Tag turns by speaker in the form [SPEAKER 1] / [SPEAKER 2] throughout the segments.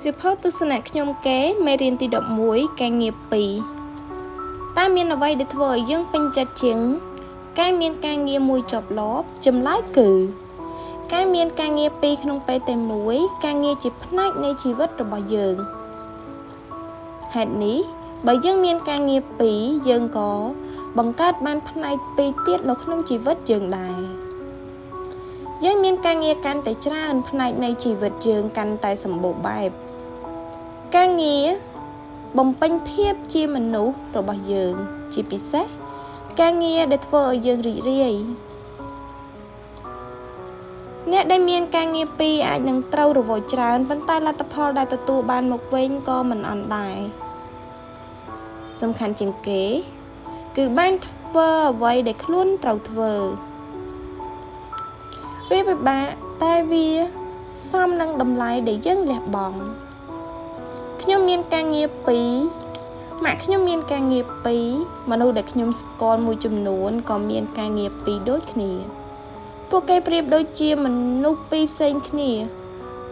[SPEAKER 1] សិភៅទស្សនៈខ្ញុំគេមេរៀនទី11ការងារ2តើមានអ្វីដែលធ្វើឲ្យយើងពេញចិត្តជាងការមានការងារមួយជាប់លាប់ចម្លើយគឺការមានការងារ2ក្នុងពេលតែមួយការងារជាផ្នែកនៃជីវិតរបស់យើងហេតុនេះបើយើងមានការងារ2យើងក៏បង្កើតបានផ្នែក2ទៀតនៅក្នុងជីវិតយើងដែរយើងមានការងារកាន់តែច្រើនផ្នែកនៃជីវិតយើងកាន់តែសម្បូរបែបការងារបំពេញភាពជាមនុស្សរបស់យើងជាពិសេសការងារដែលធ្វើឲ្យយើងរីករាយអ្នកដែលមានការងារ2អាចនឹងត្រូវរវល់ច្រើនប៉ុន្តែលទ្ធផលដែលទទួលបានមកវិញក៏មិនអន់ដែរសំខាន់ជាងគេគឺបានធ្វើអ្វីដែលខ្លួនត្រូវធ្វើវាពិបាកតែវាសមនឹងតម្លៃដែលយើងលះបង់ខ្ញុំមានការងារ2ម៉ាក់ខ្ញុំមានការងារ2មនុស្សដែលខ្ញុំស្គាល់មួយចំនួនក៏មានការងារ2ដូចគ្នាពួកគេប្រៀបដូចជាមនុស្ស2ផ្សេងគ្នា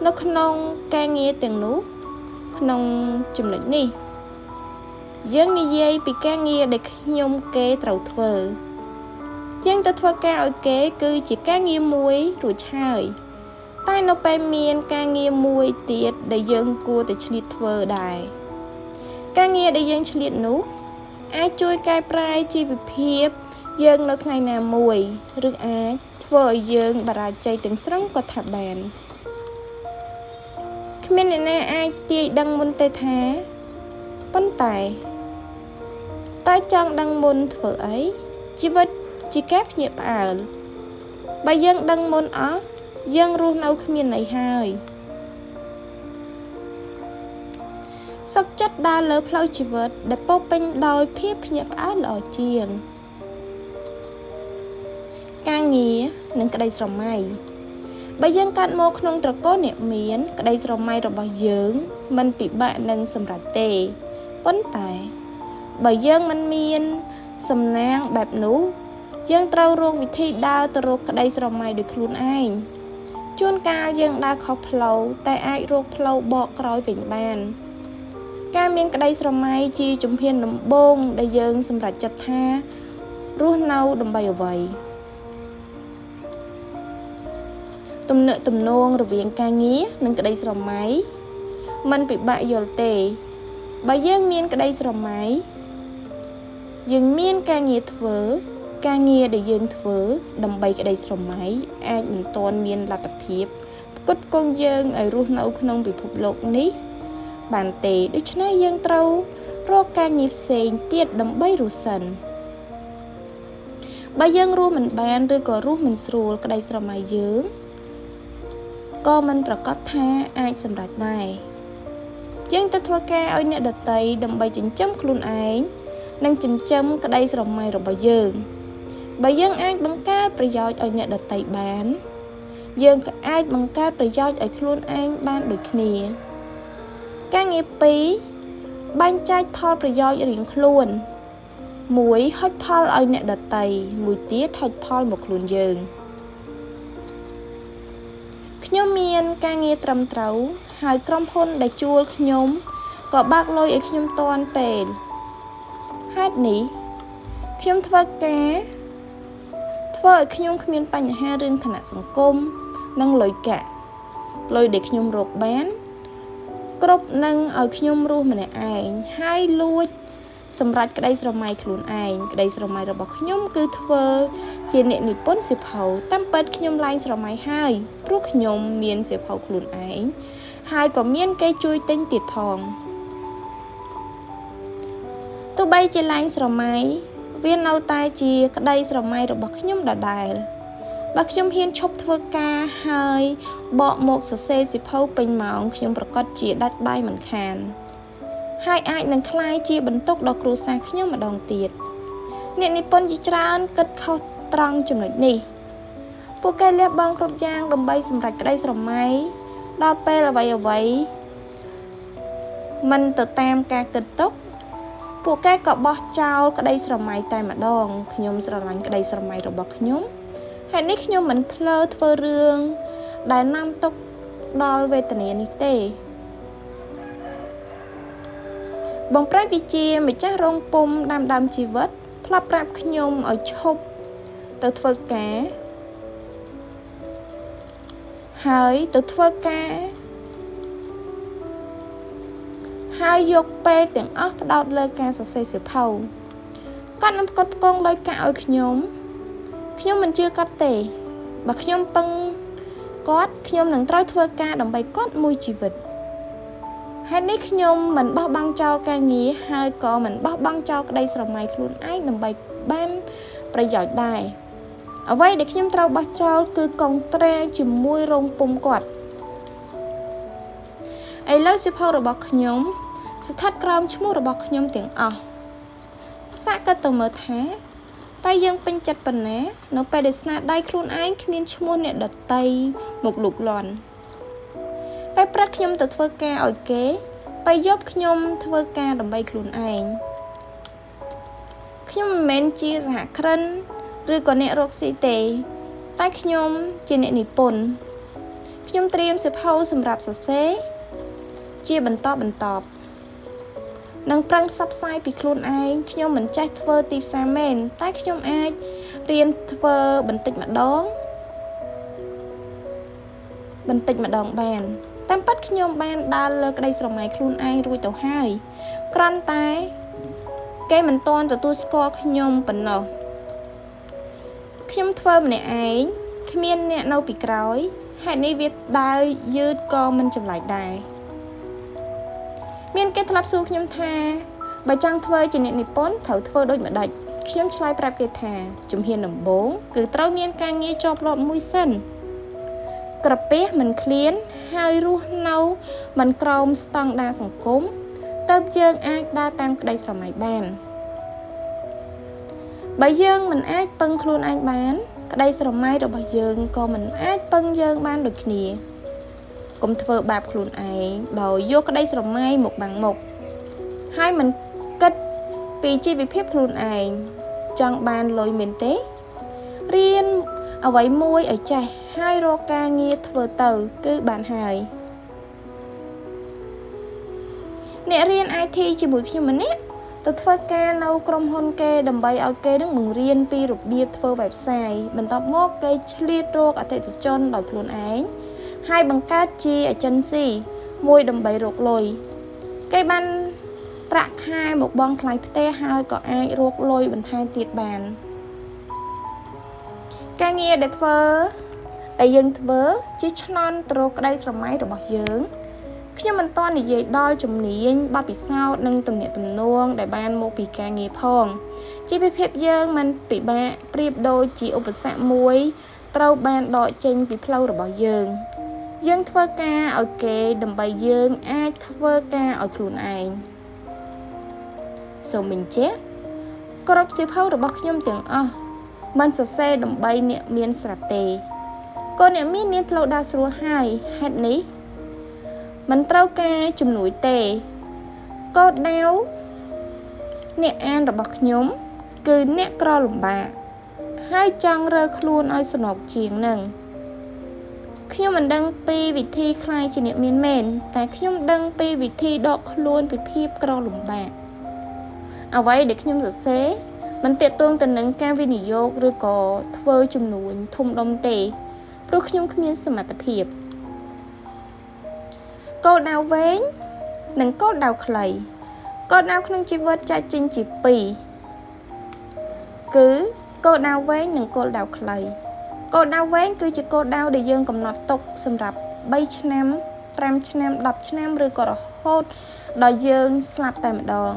[SPEAKER 1] នៅក្នុងការងារទាំងនោះក្នុងចំណុចនេះយើងនិយាយពីការងារដែលខ្ញុំគេត្រូវធ្វើយើងទៅធ្វើការឲ្យគេគឺជាការងារមួយរួចហើយតែនៅពេលមានការងារមួយទៀតដែលយើងគួរតែឆ្លៀតធ្វើដែរការងារដែលយើងឆ្លៀតនោះអាចជួយកែប្រែជីវភាពយើងនៅថ្ងៃណាមួយឬអាចធ្វើឲ្យយើងបរាជ័យទាំងស្រុងក៏ថាបានគ្មានអ្នកណាអាចទាយដឹងមុនទេថាប៉ុន្តែចង់ដឹងមុនធ្វើអីជីវិតជាការភ្ញាក់ផ្អើលបើយើងដឹងមុនអស់យើងរស់នៅគ្មានន័យហើយសុខចិត្តដើរលើផ្លូវជីវិតដែលពោរពេញដោយភាពភ្ញាក់ផ្អើលល្អជាងការងារនិងក្តីស្រមៃបើយើងកើតមកក្នុងត្រកូលអ្នកមានក្តីស្រមៃរបស់យើងមិនពិបាកនឹងសម្រេចទេប៉ុន្តែបើយើងមិនមានសំណាងបែបនោះយើងត្រូវរកវិធីដើរទៅរកក្តីស្រមៃដោយខ្លួនឯងជួនកាលយើងដើរខុសផ្លូវតែអាចរកផ្លូវបកក្រោយវិញបានការមានក្តីស្រមៃជាជំហានដំបូងដែលយើងសម្រេចចិត្តថារស់នៅដើម្បីអ្វីទំនាក់ទំនងរវាងការងារនិងក្តីស្រមៃมันពិបាកយល់ទេបើយើងមានក្តីស្រមៃយើងមានការងារធ្វើការងារដែលយើងធ្វើដើម្បីក្តីស្រមៃអាចមិនទាន់មានលទ្ធភាពផ្គត់ផ្គង់យើងឲ្យរស់នៅក្នុងពិភពលោកនេះបានទេដូច្នេះយើងត្រូវរកការងារផ្សេងទៀតដើម្បីរស់សិនបើយើងរស់មិនបានឬក៏រស់មិនស្រួលក្តីស្រមៃយើងក៏មិនប្រកាសថាអាចសម្រេចដែរយើងទៅធ្វើការឲ្យអ្នកដទៃដើម្បីចិញ្ចឹមខ្លួនឯងនិងចិញ្ចឹមក្តីស្រមៃរបស់យើងបើយើងអាចបង្កើតប្រយោជន៍ឲ្យអ្នកដទៃបានយើងក៏អាចបង្កើតប្រយោជន៍ឲ្យខ្លួនឯងបានដូចគ្នាការងារ2បែងចែកផលប្រយោជន៍រៀងខ្លួនមួយហុចផលឲ្យអ្នកដទៃមួយទៀតហុចផលមកខ្លួនយើងខ្ញុំមានការងារត្រឹមត្រូវហើយក្រុមហ៊ុនដែលជួលខ្ញុំក៏បើកលុយឲ្យខ្ញុំទាន់ពេលហេតុនេះខ្ញុំធ្វើឲ្យខ្ញុំគ្មានបញ្ហារឿងឋានៈសង្គមនិងលុយកាក់លុយដែលខ្ញុំរកបានគ្រប់នឹងឲ្យខ្ញុំរស់ម្នាក់ឯងហើយលួចសម្រាប់ក្តីស្រមៃខ្លួនឯងក្តីស្រមៃរបស់ខ្ញុំគឺធ្វើជាអ្នកនិពន្ធសៀវភៅតាមពិតខ្ញុំឡើងស្រមៃហើយព្រោះខ្ញុំមានសៀវភៅខ្លួនឯងហើយក៏មានគេជួយទិញទៀតផងទោះបីជាឡើងស្រមៃវានៅតែជាក្តីស្រមៃរបស់ខ្ញុំដដែលបើខ្ញុំហ៊ានឈប់ធ្វើការហើយបកមកសរសេរសៀវភៅពេញម៉ោងខ្ញុំប្រកាសជាដាច់បាយមិនខានហើយអាចនឹងក្លាយជាបន្ទុកដល់គ្រួសារខ្ញុំម្ដងទៀតអ្នកនិពន្ធជាច្រើនគិតខុសត្រង់ចំណុចនេះពួកគេលះបង់គ្រប់យ៉ាងដើម្បីសម្រេចក្តីស្រមៃដល់ពេលអ្វីមិនទៅតាមការគិតទុកពួកគេក៏បោះចោលក្តីស្រមៃតែម្ដងខ្ញុំស្រឡាញ់ក្តីស្រមៃរបស់ខ្ញុំហើយនេះខ្ញុំមិនភ្លើធ្វើរឿងដែលនាំទុកដល់វេទនានេះទេ បងប្រាច់វិជាម្ចាស់រោងពុម្ពដើមជីវិតធ្លាប់ប្រាប់ខ្ញុំឲ្យឈប់ទៅធ្វើការហើយយកពេលទាំងអស់ផ្ដោតលើការសរសេរសៀវភៅគាត់នឹងផ្គត់ផ្គង់លុយកាក់ឲ្យខ្ញុំមិនជឿគាត់ទេបើខ្ញុំពឹងគាត់ខ្ញុំនឹងត្រូវធ្វើការដើម្បីគាត់មួយជីវិតហេតុនេះខ្ញុំមិនបោះបង់ចោលការងារហើយក៏មិនបោះបង់ចោលក្តីស្រមៃខ្លួនឯងដើម្បីបានប្រយោជន៍ដែរអ្វីដែលខ្ញុំត្រូវបោះចោលគឺកងត្រាជាមួយរោងពុម្ពគាត់ឥឡូវសៀវភៅរបស់ខ្ញុំស្ថិតក្រោមឈ្មោះរបស់ខ្ញុំទាំងអស់សាកគិតទៅមើលថាតែយើងពេញចិត្តប៉ុណ្ណានៅពេលដែលស្នាដៃខ្លួនឯងគ្មានឈ្មោះអ្នកដតីមកលូកលាន់ពេលព្រឹកខ្ញុំទៅធ្វើការឲ្យគេពេលយប់ខ្ញុំធ្វើការដើម្បីខ្លួនឯងខ្ញុំមិនមែនជាសហគ្រិនឬក៏អ្នករកស៊ីទេតែខ្ញុំជាអ្នកនិពន្ធខ្ញុំត្រៀមសៀវភៅសម្រាប់សរសេរជាបន្តនឹងប្រឹងផ្សព្វផ្សាយពីខ្លួនឯងខ្ញុំមិនចេះធ្វើទីផ្សារមែនតែខ្ញុំអាចរៀនធ្វើបន្តិចម្ដងបានតាមពិតខ្ញុំបានដើរលើក្តីស្រមៃខ្លួនឯងរួចទៅហើយគ្រាន់តែគេមិនទាន់ទទួលស្គាល់ខ្ញុំប៉ុណ្ណោះខ្ញុំធ្វើម្នាក់ឯងគ្មានអ្នកនៅពីក្រោយហេតុនេះវាដើរយឺតក៏មិនចម្លែកដែរមានគេធ្លាប់សួរខ្ញុំថាបើចង់ធ្វើជាអ្នកនិពន្ធត្រូវធ្វើដូចម្ដេចខ្ញុំឆ្លើយប្រាប់គេថាជំហានដំបូងគឺត្រូវមានការងារជាប់លាប់មួយសិនក្រពះមិនឃ្លានហើយរស់នៅមិនក្រោមស្តង់ដារសង្គមទើបយើងអាចដើរតាមក្តីស្រមៃបានបើយើងមិនអាចពឹងខ្លួនឯងបានក្តីស្រមៃរបស់យើងក៏មិនអាចពឹងយើងបានដូចគ្នាកុំធ្វើបាបខ្លួនឯងដោយយកក្តីស្រមៃមកបាំងមុខហើយមិនគិតពីជីវភាពខ្លួនឯងចង់បានលុយមែនទេរៀនអ្វីមួយឲ្យចេះហើយរកការងារធ្វើទៅគឺបានហើយអ្នករៀន IT ជាមួយខ្ញុំម្នាក់ទៅធ្វើការនៅក្រុមហ៊ុនគេដើម្បីឲ្យគេនឹងបង្រៀនពីរបៀបធ្វើ website បន្ទាប់មកគេឆ្លៀតរកអតិថិជនដោយខ្លួនឯងហើយបង្កើតជា agency មួយដើម្បីរកលុយគេបានប្រាក់ខែមកបង់ថ្លៃផ្ទះហើយក៏អាចរកលុយបន្ថែមទៀតបានការងារដែលយើងធ្វើជាឆ្នន់ទៅរកក្តីស្រមៃរបស់យើងខ្ញុំមិនទាន់និយាយដល់ជំនាញបទពិសោធន៍និងទំនាក់ទំនងដែលបានមកពីការងារផងជីវភាពយើងមិនពិបាកប្រៀបដូចជាឧបសគ្គមួយត្រូវបានដកចេញពីផ្លូវរបស់យើងធ្វើការឲ្យគេដើម្បីយើងអាចធ្វើការឲ្យខ្លួនឯងសូមបញ្ជាក់គ្រប់សៀវភៅរបស់ខ្ញុំទាំងអស់មិនសរសេរដើម្បីអ្នកមានស្រាប់ទេក៏អ្នកមានផ្លូវដើរស្រួលហើយហេតុនេះមិនត្រូវការជំនួយទេកោដដៅអ្នកអានរបស់ខ្ញុំគឺអ្នកក្រលំបាកហើយចង់រើខ្លួនឲ្យសនុកជាងនឹងខ្ញុំមិនដឹងពីវិធីខ្លាយជាអ្នកមានមែនតែខ្ញុំដឹងពីវិធីដកខ្លួនពីភាពក្រលំបាកអ្វីដែលខ្ញុំសរសេរមិនទាក់ទងទៅនឹងការវិនិយោគឬក៏ធ្វើជំនួញធំដុំទេព្រោះខ្ញុំគ្មានសមត្ថភាពគោលដៅវែងនិងគោលដៅខ្លីគោលដៅក្នុងជីវិតចែកចេញជាពីរគឺគោលដៅវែងនិងគោលដៅខ្លីគោលដៅវែងគឺជាគោលដៅដែលយើងកំណត់ទុកសម្រាប់3ឆ្នាំ5ឆ្នាំ10ឆ្នាំឬក៏រហូតដល់យើងស្លាប់តែម្ដង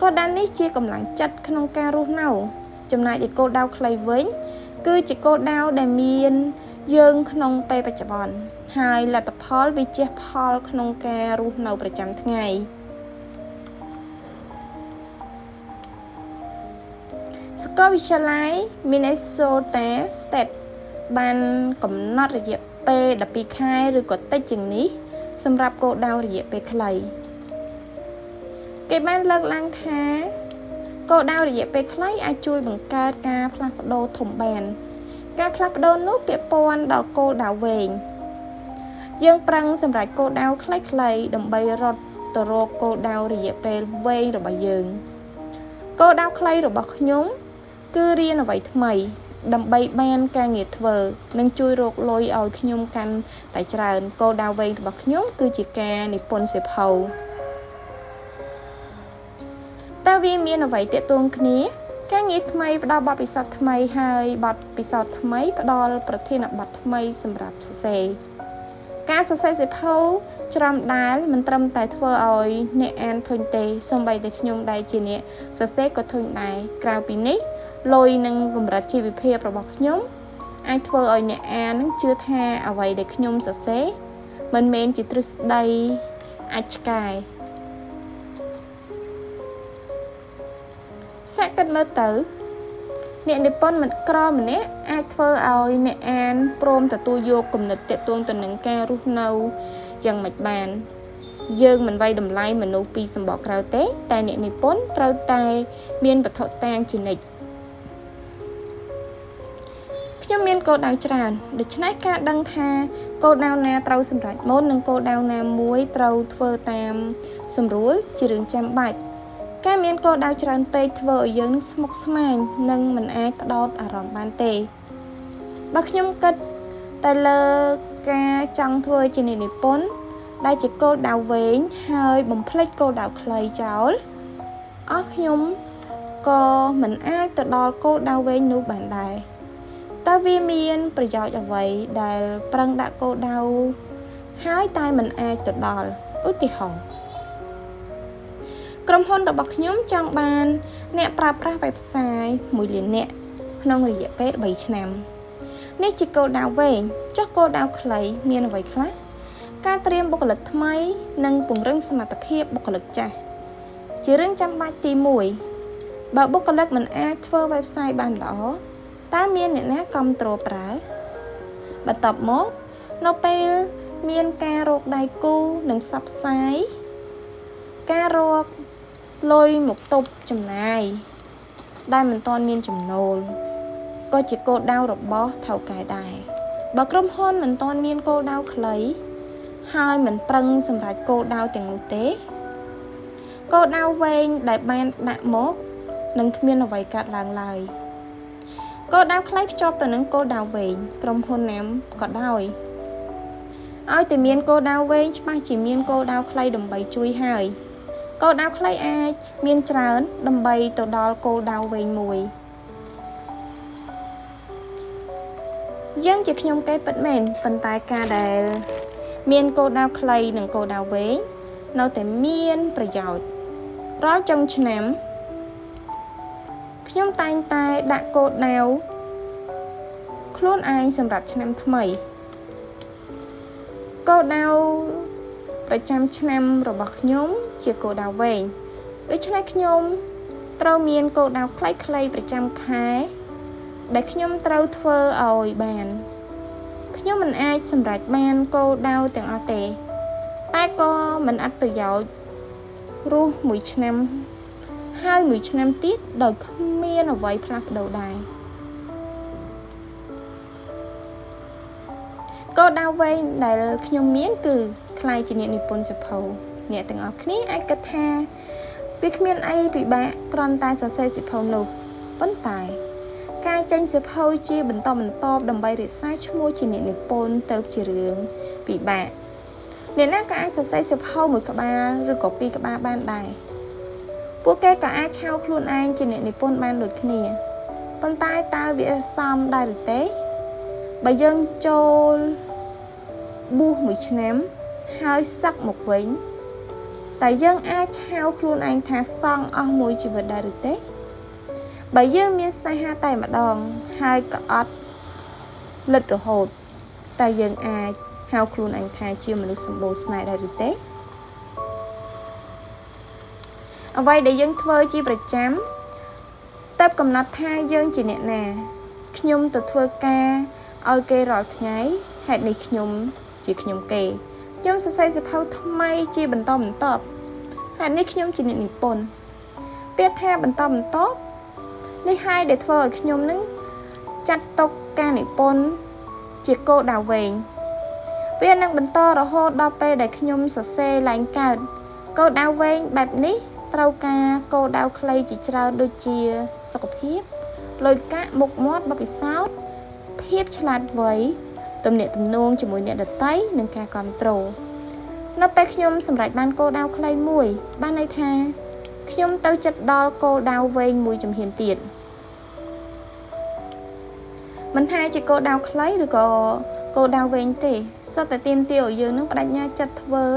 [SPEAKER 1] គោលដៅនេះជាកម្លាំងចិត្តក្នុងការរស់នៅចំណែកឯគោលដៅខ្លីវិញគឺជាគោលដៅដែលមានយើងក្នុងពេលបច្ចុប្បន្នហើយលទ្ធផលវាជះផលក្នុងការរស់នៅប្រចាំថ្ងៃសាកលវិទ្យាល័យ Minnesota State បានកំណត់រយៈពេល12ខែឬក៏តិចជាងនេះសម្រាប់គោលដៅរយៈពេលខ្លីគេបានលើកឡើងថាគោលដៅរយៈពេលខ្លីអាចជួយបង្កើតការផ្លាស់ប្ដូរធំបានការផ្លាស់ប្ដូរនោះពាក់ព័ន្ធដល់គោលដៅវែងយើងប្រឹងសម្រេចគោលដៅខ្លីៗដើម្បីរត់ ទៅរកគោលដៅរយៈពេលវែងរបស់យើងគោលដៅខ្លីរបស់ខ្ញុំគឺរៀនអ្វីថ្មីដើម្បីបានការងារធ្វើនិងជួយរកលុយឲ្យខ្ញុំកាន់តែច្រើនគោលដៅវែងរបស់ខ្ញុំគឺជាការនិពន្ធសៀវភៅតើវាមានអ្វីទាក់ទងគ្នាការងារថ្មីផ្ដល់បទពិសោធន៍ថ្មីហើយបទពិសោធន៍ថ្មីផ្ដល់ប្រធានបទថ្មីសម្រាប់សរសេរការសរសេរសៀវភៅច្រាំដាលមិនត្រឹមតែធ្វើឲ្យអ្នកអានធុញទេសូម្បីតែខ្ញុំដែលជាអ្នកសរសេរក៏ធុញដែរក្រៅពីនេះលុយនិងកម្រិតជីវភាពរបស់ខ្ញុំអាចធ្វើឲ្យអ្នកអានជឿថាអ្វីដែលខ្ញុំសរសេរមិនមែនជាទ្រឹស្ដីអាចឆ្កែសាកគិតមើលទៅអ្នកនិពន្ធមិនក្រម្នាក់អាចធ្វើឲ្យអ្នកអានព្រមទទួលយកគំនិតទាក់ទងទៅនឹងការរស់នៅយ៉ាងម៉េចបានយើងមិនវាយតម្លៃមនុស្សពីសម្បកក្រៅទេតែអ្នកនិពន្ធត្រូវតែមានវត្ថុតាងជានិច្ចខ្ញុំមានគោលដៅច្រើនដូច្នេះការដឹងថាគោលដៅណាត្រូវសម្រេចមុននិងគោលដៅណាមួយត្រូវធ្វើតាមសម្រួលជារឿងចាំបាច់ការមានគោលដៅច្រើនពេកធ្វើឲ្យយើងនឹងស្មុគស្មាញនិងមិនអាចផ្ដោតអារម្មណ៍បានទេបើខ្ញុំគិតតែលើការចង់ធ្វើជាអ្នកនិពន្ធដែលជាគោលដៅវែងហើយបំភ្លេចគោលដៅខ្លីចោលអស់ខ្ញុំក៏មិនអាចទៅដល់គោលដៅវែងនោះបានដែរតើវាមានប្រយោជន៍អ្វីដែលប្រឹងដាក់គោលដៅហើយតែមិនអាចទៅដល់ឧទាហរណ៍ក្រុមហ៊ុនរបស់ខ្ញុំចង់បានអ្នកប្រើប្រាស់ website 1 លាននាក់ក្នុងរយៈពេល3ឆ្នាំនេះជាគោលដៅវែងចុះគោលដៅខ្លីមានអ្វីខ្លះការត្រៀមបុគ្គលិកថ្មីនិងពង្រឹងសមត្ថភាពបុគ្គលិកចាស់ជារឿងចាំបាច់ទី1បើបុគ្គលិកមិនអាចធ្វើ website បានល្អតើមានអ្នកណាគាំទ្រប្រើបន្ទាប់មកនៅពេលមានការរកដៃគូនិងផ្សព្វផ្សាយការរកលុយមកទប់ចំណាយដែលមិនទាន់មានចំណូលក៏ជាគោលដៅរបស់ថៅកែដែរបើក្រុមហ៊ុនមិនទាន់មានគោលដៅខ្លីហើយមិនប្រឹងសម្រេចគោលដៅទាំងនោះទេគោលដៅវែងដែលបានដាក់មកនឹងគ្មានអ្វីកើតឡើងឡើយគោលដៅខ្លីភ្ជាប់ទៅនឹងគោលដៅវែងក្រុមហ៊ុនណាក៏ដោយឲ្យតែមានគោលដៅវែងច្បាស់ជាមានគោលដៅខ្លីដើម្បីជួយហើយគោលដៅខ្លីអាចមានច្រើនដើម្បីទៅដល់គោលដៅវែងមួយយើងជាខ្ញុំកេតពិតមែនប៉ុន្តែការដែលមានគោលដៅខ្លីនិងគោលដៅវែងនៅតែមានប្រយោជន៍រាល់ចុងឆ្នាំខ្ញុំតែងតែដាក់គោលដៅខ្លួនឯងសម្រាប់ឆ្នាំថ្មីគោលដៅប្រចាំឆ្នាំរបស់ខ្ញុំជាគោលដៅវែងដូច្នេះខ្ញុំត្រូវមានគោលដៅខ្លីៗប្រចាំខែដែលខ្ញុំត្រូវធ្វើឲ្យបានខ្ញុំមិនអាចសម្រេចបានគោលដៅទាំងអស់ទេតែក៏មិនអត់ប្រយោជន៍រស់មួយឆ្នាំហើយមួយឆ្នាំទៀតដោយគ្មានអ្វីផ្លាស់ប្ដូរដែរគោលដៅវែងដែលខ្ញុំមានគឺខ្លាយជាអ្នកនិពន្ធសៀវភៅអ្នកទាំងអស់គ្នាអាចគិតថាវាគ្មានអីពិបាកគ្រាន់តែសរសេរសៀវភៅនោះប៉ុន្តែការចេញសៀវភៅជាបន្តបន្ទាប់ដើម្បីរក្សាឈ្មោះជាអ្នកនិពន្ធទៅជារឿងពិបាកអ្នកណាក៏អាចសរសេរសៀវភៅមួយក្បាលឬក៏ពីរក្បាលបានដែរពួកគេក៏អាចហៅខ្លួនឯងជាអ្នកនិពន្ធបានដូចគ្នាប៉ុន្តែតើវាសមដែរឬទេបើយើងចូលបួសមួយឆ្នាំហើយសឹកមកវិញតែយើងអាចហៅខ្លួនឯងថាសង់អស់មួយជីវិតដែរឬទេបើយើងមានស្នេហាតែម្ដងហើយក៏អត់លិតរហូតតែយើងអាចហៅខ្លួនឯងថាជាមនុស្សសម្បូរស្នេហ៍ដែរឬទេអ្វីដែលយើងធ្វើជាប្រចាំទើបកំណត់ថាយើងជាអ្នកណាខ្ញុំទៅធ្វើការឲ្យគេរាល់ថ្ងៃហេតុនេះខ្ញុំជាខ្ញុំគេខ្ញុំសរសេរសៀវភៅថ្មីជាបន្តបន្ទាប់ហេតុនេះខ្ញុំជាអ្នកនិពន្ធពាក្យថាបន្តបន្ទាប់នេះហើយដែលធ្វើឲ្យខ្ញុំនឹងចាត់ទុកការនិពន្ធជាគោលដៅវែងវានឹងបន្តរហូតដល់ពេលដែលខ្ញុំសរសេរឡើងកើត គោលដៅវែងបែបនេះត្រូវការគោលដៅខ្លីជាច្រើនដូចជាសុខភាពលុយកាក់មុខមាត់បទពិសោធន៍ភាពឆ្លាតវៃទំនាក់ទំនងជាមួយអ្នកដទៃនិងការគ្រប់គ្រងនៅពេលខ្ញុំសម្រេចបានគោលដៅខ្លីមួយបានន័យថាខ្ញុំទៅជិតដល់គោលដៅវែងមួយជំហានទៀតមិនថាជាគោលដៅខ្លីឬក៏គោលដៅវែងទេសុទ្ធតែទាមទារឲ្យយើងនឹងបដិញ្ញាចិត្តធ្វើ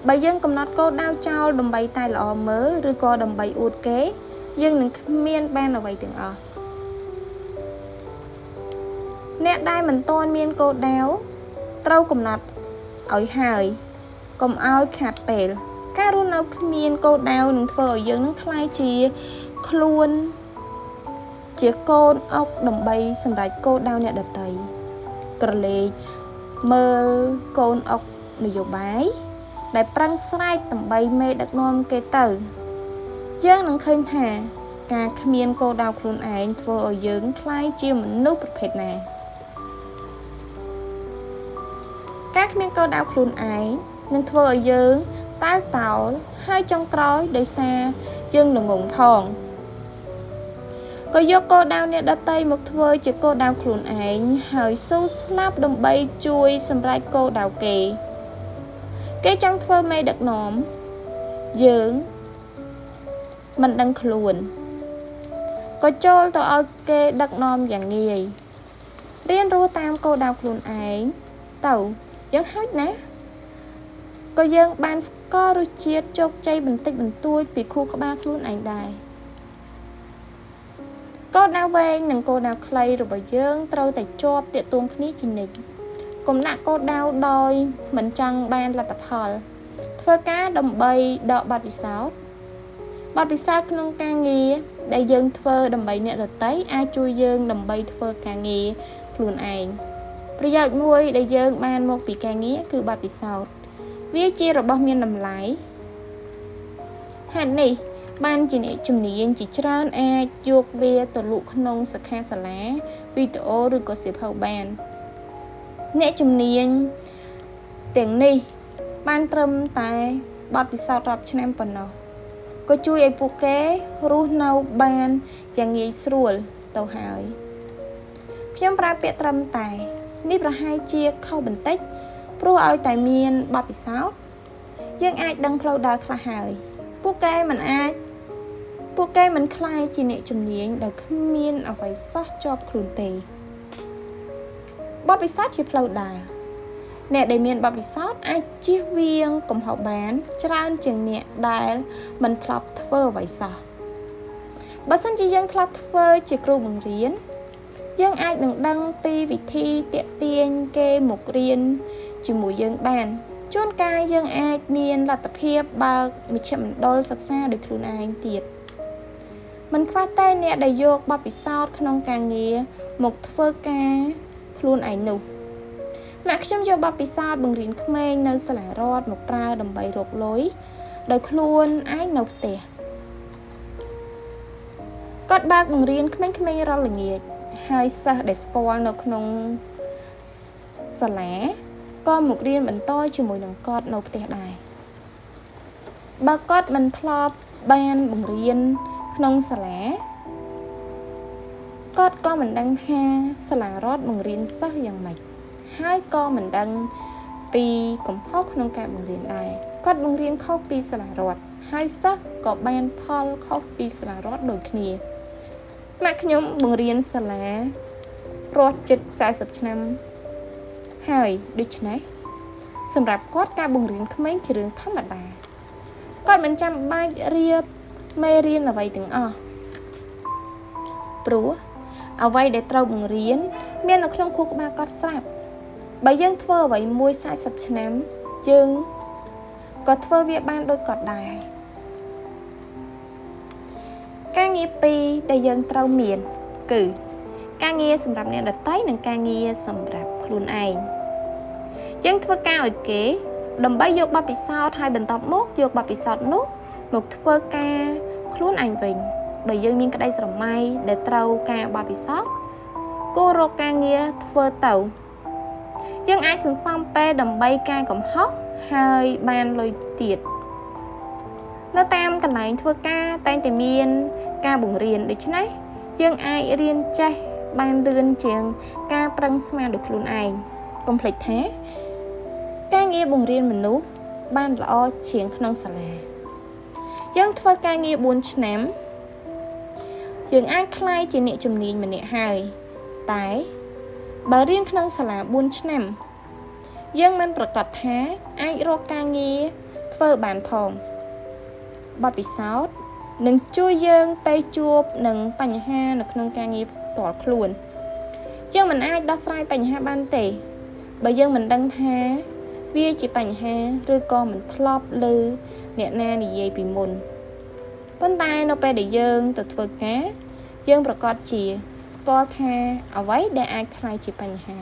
[SPEAKER 1] បើយើងកំណត់គោលដៅចោលដើម្បីតែល្អមើលឬក៏ដើម្បីអួតគេយើងនឹងគ្មានបានអ្វីទាំងអស់អ្នកដែលមិនទាន់មានគោលដៅត្រូវកំណត់ឲ្យហើយកុំឲ្យខាតពេលការរស់នៅគ្មានគោលដៅនឹងធ្វើឲ្យយើងនឹងខ្លាយជាខ្លួនជាកូនអុកដើម្បីសម្រេចគោលដៅអ្នកដទៃក្រឡេកមើលកូនអុកនយោបាយដែលប្រឹងស្រែកដើម្បីមេដឹកនាំគេទៅយើងនឹងឃើញថាការគ្មានគោលដៅខ្លួនឯងធ្វើឲ្យយើងខ្លាយជាមនុស្សប្រភេទណាការគ្មានគោលដៅខ្លួនឯងនឹងធ្វើឲ្យយើងតាល់តោលហើយចុងក្រោយដោយសារយើងល្ងងផងក៏យកគោលដៅអ្នកដទៃមកធ្វើជាគោលដៅខ្លួនឯងហើយស៊ូស្លាប់ដើម្បីជួយសម្រេចគោលដៅគេចង់ធ្វើមេដឹកនាំយើងមិនដឹងខ្លួនក៏ចូលទៅឲ្យគេដឹកនាំយ៉ាងងាយរៀនរស់តាមគោលដៅខ្លួនឯងទៅយើងហោចណាក៏យើងបានស្គាល់រសជាតិជោគជ័យបន្តិចបន្តួចពីខួរក្បាលខ្លួនឯងដែរគោលដៅវែងនិងគោលដៅខ្លីរបស់យើងត្រូវតែជាប់ទាក់ទងគ្នាជានិច្ចកុំដាក់គោលដៅដោយមិនចង់បានលទ្ធផលធ្វើការដើម្បីដកបទពិសោធន៍ក្នុងការងារដែលយើងធ្វើដើម្បីអ្នកដទៃអាចជួយយើងដើម្បីធ្វើការងារខ្លួនឯងប្រយោជន៍មួយដែលយើងបានមកពីការងារគឺបទពិសោធន៍វាជារបស់មានតម្លៃហេតុនេះបានជាអ្នកជំនាញជាច្រើនអាចយកវាទៅលក់ក្នុងសិក្ខាសាលាវីដេអូឬក៏សៀវភៅបានអ្នកជំនាញទាំងនេះបានត្រឹមតែបទពិសោធន៍រាប់ឆ្នាំប៉ុណ្ណោះក៏ជួយឲ្យពួកគេរស់នៅបានយ៉ាងងាយស្រួលទៅហើយខ្ញុំប្រើពាក្យត្រឹមតែនេះប្រហែលជាខុសបន្តិចព្រោះឲ្យតែមានបទពិសោធន៍យើងអាចដឹងផ្លូវដើរខ្លះហើយពួកគេមិនខ្លាយជាអ្នកជំនាញដែលគ្មានអ្វីសោះជាប់ខ្លួនទេបទពិសោធន៍ជាផ្លូវដើរអ្នកដែលមានបទពិសោធន៍អាចជៀសវាងកំហុសបានច្រើនជាងអ្នកដែលមិនធ្លាប់ធ្វើអ្វីសោះបើសិនជាយើងធ្លាប់ធ្វើជាគ្រូបង្រៀនយើងអាចនឹងដឹងពីវិធីទាក់ទាញគេមករៀនជាមួយយើងបានជួនកាលយើងអាចមានលទ្ធភាពបើកមជ្ឈមណ្ឌលសិក្សាដោយខ្លួនឯងទៀតមិនខ្វះតែអ្នកដែលយកបទពិសោធន៍ក្នុងការងារមកធ្វើការខ្លួនឯងនោះម៉ាក់ខ្ញុំយកបទពិសោធន៍បង្រៀនក្មេងនៅសាលារដ្ឋមកប្រើដើម្បីរកលុយដោយខ្លួនឯងនៅផ្ទះគាត់បើកបង្រៀនក្មេងៗរាល់ល្ងាចហើយសិស្សដែលស្គាល់នៅក្នុងសាលាក៏មករៀនបន្តជាមួយនឹងគាត់នៅផ្ទះដែរបើគាត់មិនធ្លាប់បានបង្រៀនក្នុងសាលាគាត់ក៏មិនដឹងថាសាលារដ្ឋបង្រៀនសិស្សយ៉ាងម៉េចហើយក៏មិនដឹងពីកំហុសក្នុងការបង្រៀនដែរគាត់បង្រៀនខុសពីសាលារដ្ឋហើយសិស្សក៏បានផលខុសពីសាលារដ្ឋដូចគ្នាម៉ាក់ខ្ញុំបង្រៀនសាលារដ្ឋជិត40ឆ្នាំហើយដូច្នេះសម្រាប់គាត់ការបង្រៀនក្មេងជារឿងធម្មតាគាត់មិនចាំបាច់រៀបមេរៀនអ្វីទាំងអស់ព្រោះអ្វីដែលត្រូវបង្រៀនមាននៅក្នុងខួរក្បាលគាត់ស្រាប់បើយើងធ្វើអ្វីមួយ40ឆ្នាំយើងក៏ធ្វើវាបានដូចគាត់ដែរការងារពីរដែលយើងត្រូវមានគឺការងារសម្រាប់អ្នកដទៃនិងការងារសម្រាប់ខ្លួនឯងយើងធ្វើការឲ្យគេដើម្បីយកបទពិសោធន៍ហើយបន្ទាប់មកយកបទពិសោធន៍នោះមកធ្វើការខ្លួនឯងវិញបើយើងមានក្តីស្រមៃដែលត្រូវការបទពិសោធន៍គួររកការងារធ្វើទៅយើងអាចសន្សំពេលដើម្បីកែកំហុស ហើយបានលុយទៀតនៅតាមកន្លែងធ្វើការតែងតែមានការបង្រៀនដូច្នេះយើងអាចរៀនចេះបានលឿនជាងការប្រឹងស្មានដោយខ្លួនឯងកុំភ្លេចថាការងារបង្រៀនមនុស្សបានល្អជាងក្នុងសាលាយើងធ្វើការងារ4ឆ្នាំយើងអាចក្លាយជាអ្នកជំនាញម្នាក់ហើយតែបើរៀនក្នុងសាលា4ឆ្នាំយើងមិនប្រកាសថាអាចរកការងារធ្វើបានផងបទពិសោធន៍នឹងជួយយើងពេលជួបនឹងបញ្ហានៅក្នុងការងារផ្ទាល់ខ្លួនយើងមិនអាចដោះស្រាយបញ្ហាបានទេបើយើងមិនដឹងថាវាជាបញ្ហាឬក៏មិនធ្លាប់ឮអ្នកណានិយាយពីមុនប៉ុន្តែនៅពេលដែលយើងទៅធ្វើការយើងប្រកាសជាស្គាល់ថាអ្វីដែលអាចក្លាយជាបញ្ហា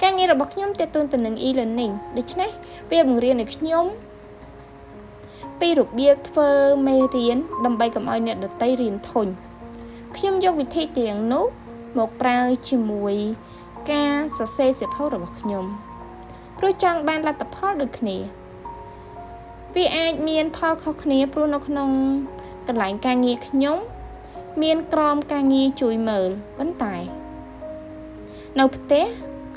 [SPEAKER 1] ការងាររបស់ខ្ញុំទាក់ទងទៅនឹង e-learning ដូច្នេះវាបង្រៀនឲ្យខ្ញុំពីរបៀបធ្វើមេរៀនដើម្បីកុំឲ្យអ្នកដទៃរៀនធុញខ្ញុំយកវិធីទាំងនោះមកប្រើជាមួយការសរសេរសៀវភៅរបស់ខ្ញុំព្រោះចង់បានលទ្ធផលដូចគ្នាវាអាចមានផលខុសគ្នាព្រោះនៅក្នុងកន្លែងការងារខ្ញុំមានក្រុមការងារជួយមើលប៉ុន្តែនៅផ្ទះ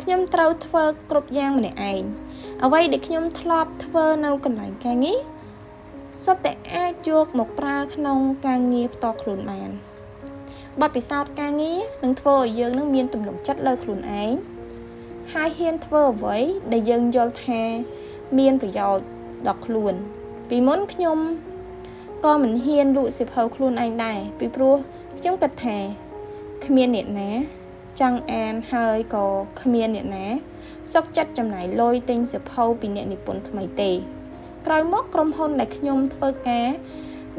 [SPEAKER 1] ខ្ញុំត្រូវធ្វើគ្រប់យ៉ាងម្នាក់ឯងអ្វីដែលខ្ញុំធ្លាប់ធ្វើនៅកន្លែងការងារសុទ្ធតែអាចយកមកប្រើក្នុងការងារផ្ទាល់ខ្លួនបានបទពិសោធន៍ការងារនឹងធ្វើឲ្យយើងនឹងមានទំនុកចិត្តលើខ្លួនឯងហើយហ៊ានធ្វើអ្វីដែលយើងយល់ថាមានប្រយោជន៍ដល់ខ្លួនពីមុនខ្ញុំក៏មិនហ៊ានលក់សៀវភៅខ្លួនឯងដែរពីព្រោះខ្ញុំគិតថាគ្មានអ្នកណាចង់អានហើយក៏គ្មានអ្នកណាសុខចិត្តចំណាយលុយទិញសៀវភៅពីអ្នកនិពន្ធថ្មីទេក្រោយមកក្រុមហ៊ុនដែលខ្ញុំធ្វើការ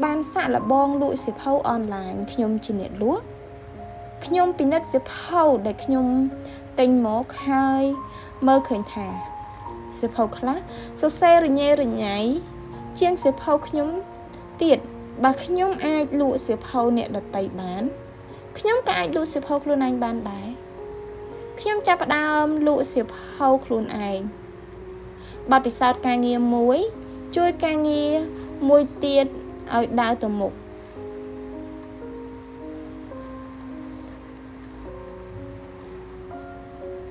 [SPEAKER 1] បានសាកល្បងលក់សៀវភៅអនឡាញខ្ញុំជាអ្នកលក់ខ្ញុំពិនិត្យសៀវភៅដែលខ្ញុំទិញមកហើយមើលឃើញថាសៀវភៅខ្លះសរសេររញ៉េរញ៉ៃជាងសៀវភៅខ្ញុំទៀតបើខ្ញុំអាចលក់សៀវភៅអ្នកដទៃបានខ្ញុំក៏អាចលក់សៀវភៅខ្លួនឯងបានដែរខ្ញុំចាប់ផ្ដើមលក់សៀវភៅខ្លួនឯងបទពិសោធន៍ការងារមួយជួយការងារមួយទៀតឲ្យដើរទៅមុខ